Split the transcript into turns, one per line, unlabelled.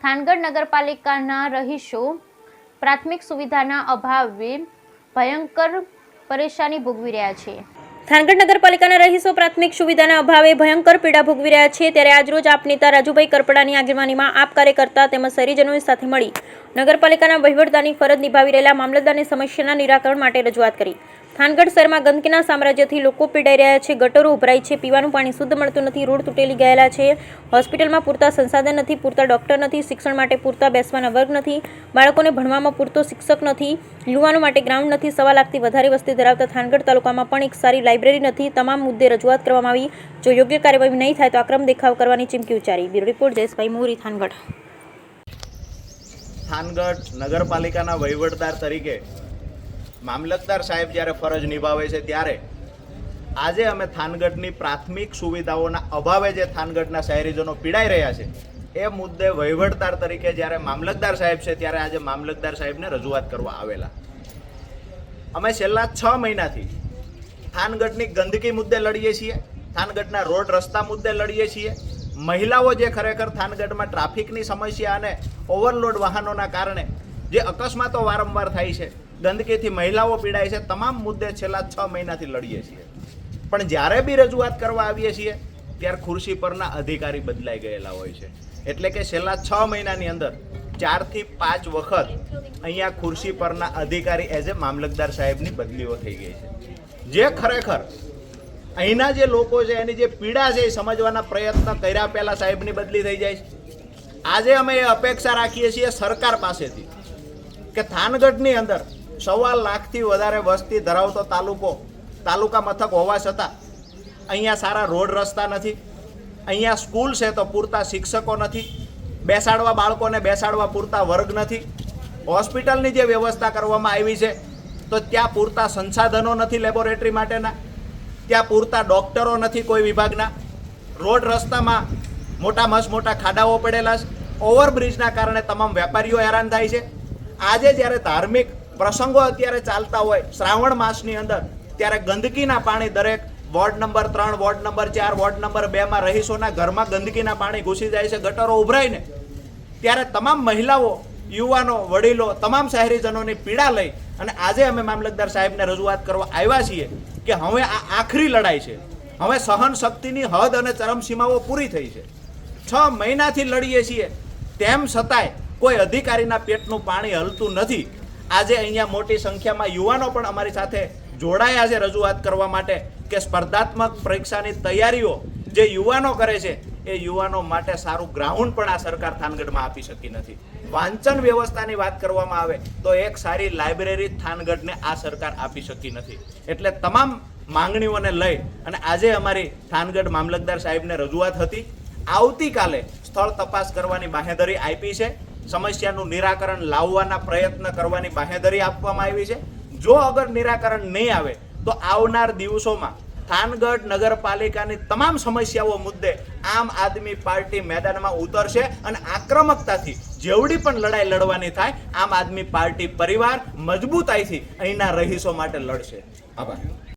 થાનગઢ નગરપાલિકાના રહીશો પ્રાથમિક સુવિધાના અભાવે ભયંકર પરેશાની ભોગવી રહ્યા છે। થાનગઢ નગરપાલિકાના રહીશો પ્રાથમિક સુવિધાના અભાવે ભયંકર પીડા ભોગવી રહ્યા છે। ત્યારે આજરોજ આપ નેતા રાજુભાઈ કરપડાની આગેવાનીમાં આપ કાર્યકર્તા તેમજ શહેરીજનો સાથે મળી નગરપાલિકાના વહીવટદારની ફરજ નિભાવી રહેલા મામલતદારની સમસ્યાના નિરાકરણ માટે રજૂઆત કરી। થાનગઢ શહેરમાં ગંદકીના સામ્રાજ્યથી લોકો પીડાઈ રહ્યા છે। ગટરો ઉભરાય છે, પીવાનું પાણી શુદ્ધ મળતું નથી, રોડ તૂટેલી ગયેલા છે, હોસ્પિટલમાં પૂરતા સંસાધન નથી, પૂરતા ડોક્ટર નથી, શિક્ષણ માટે પૂરતા બેસવાના વર્ગ નથી, બાળકોને ભણવામાં પૂરતો શિક્ષક નથી, યુવાનો માટે ગ્રાઉન્ડ નથી। 1.25 લાખથી વધારે વસ્તી ધરાવતા થાનગઢ તાલુકામાં પણ એક સારી લાઇબ્રેરી નથી। તમામ મુદ્દે રજૂઆત કરવામાં આવી। જો યોગ્ય કાર્યવાહી નહીં થાય તો આક્રમ દેખાવ કરવાની ચીમકી ઉચ્ચારી। બ્યુરો રિપોર્ટ જયેશભાઈ મોરી, થાનગઢ।
થાનગઢ નગરપાલિકાના વહીવટદાર તરીકે મામલતદાર સાહેબ જ્યારે ફરજ નિભાવે છે ત્યારે આજે અમે થાનગઢની પ્રાથમિક સુવિધાઓના અભાવે જે થાનગઢના શહેરીજનો પીડાઈ રહ્યા છે એ મુદ્દે વહીવટદાર તરીકે જ્યારે મામલતદાર સાહેબ છે ત્યારે આજે મામલતદાર સાહેબને રજૂઆત કરવા આવેલા। અમે છેલ્લા 6 મહિનાથી થાનગઢની ગંદકી મુદ્દે લડીએ છીએ, થાનગઢના રોડ રસ્તા મુદ્દે લડીએ છીએ। મહિલાઓ જે ખરેખર થાનગઢમાં ટ્રાફિકની સમસ્યા અને ઓવરલોડ વાહનોના કારણે જે અકસ્માતો વારંવાર થાય છે, ગંદકીથી મહિલાઓ પીડાય છે, તમામ મુદ્દે છેલ્લા 6 મહિનાથી લડીએ છીએ। પણ જ્યારે બી રજૂઆત કરવા આવીએ છીએ ત્યારે ખુરશી પરના અધિકારી બદલાઈ ગયેલા હોય છે। એટલે કે છેલ્લા 6 મહિનાની અંદર 4 થી 5 વખત અહીંયા ખુરશી પરના અધિકારી એઝ એ મામલતદાર સાહેબની બદલીઓ થઈ ગઈ છે। જે ખરેખર અહીંના જે લોકો છે એની જે પીડા છે એ સમજવાના પ્રયત્ન કર્યા પહેલાં સાહેબની બદલી થઈ જાય છે। આજે અમે એ અપેક્ષા રાખીએ છીએ સરકાર પાસેથી કે થાનગઢની અંદર 1.25 લાખથી વધારે વસ્તી ધરાવતો તાલુકા મથક હોવા છતાં અહીંયા સારા રોડ રસ્તા નથી, અહીંયા સ્કૂલ છે તો પૂરતા શિક્ષકો નથી, બેસાડવા બાળકોને બેસાડવા પૂરતા વર્ગ નથી, હોસ્પિટલની જે વ્યવસ્થા કરવામાં આવી છે તો ત્યાં પૂરતા સંસાધનો નથી લેબોરેટરી માટેના, ત્યાં પૂરતા ડૉક્ટરો નથી કોઈ વિભાગના, રોડ રસ્તામાં મોટા ખાડાઓ પડેલા છે, ઓવરબ્રિજના કારણે તમામ વેપારીઓ હેરાન થાય છે। આજે જ્યારે ધાર્મિક પ્રસંગો અત્યારે ચાલતા હોય શ્રાવણ માસની અંદર ત્યારે ગંદકીના પાણી દરેક ward number 3, ward number 4, ward number 2માં રહીશોના ઘરમાં ગંદકીના પાણી ઘૂસી જાય છે, ગટરો ઉભરાઈને ત્યારે તમામ મહિલાઓ, યુવાનો, વડીલો, તમામ શહેરીજનોની પીડા લઈ અને આજે અમે મામલતદાર સાહેબને રજૂઆત કરવા આવ્યા છીએ કે હવે આ આખરી લડાઈ છે, હવે સહન શક્તિની હદ અને ચરમસીમાઓ પૂરી થઈ છે। 6 મહિનાથી લડીએ છીએ તેમ છતાંય કોઈ અધિકારીના પેટનું પાણી હલતું નથી। આજે અહીંયા મોટી સંખ્યામાં યુવાનો પણ અમારી સાથે જોડાયા છે રજૂઆત કરવા માટે કે સ્પર્ધાત્મક પરીક્ષાની તૈયારીઓ જે યુવાનો કરે છે એ યુવાનો માટે સારું ગ્રાઉન્ડ પણ આ સરકાર થાનગઢમાં આપી શકી નથી। વાંચન વ્યવસ્થાની વાત કરવામાં આવે તો એક સારી લાઇબ્રેરી થાનગઢને આ સરકાર આપી શકી નથી। એટલે તમામ માંગણીઓને લઈ અને આજે અમારી થાનગઢ મામલતદાર સાહેબને રજૂઆત હતી। આવતીકાલે સ્થળ તપાસ કરવાની બાંહેધરી આપી છે, સમસ્યાનું નિરાકરણ લાવવાના પ્રયત્ન કરવાની બાંહેધરી આપવામાં આવી છે। જો અગર નિરાકરણ નહીં આવે તો આવનાર દિવસોમાં થાનગઢ નગરપાલિકાની તમામ સમસ્યાઓ મુદ્દે આમ આદમી પાર્ટી મેદાનમાં ઉતરશે અને આક્રમકતાથી જેવડી પણ લડાઈ લડવાની થાય આમ આદમી પાર્ટી પરિવાર મજબૂતાઈથી અહીંના રહીશો માટે લડશે। આભાર।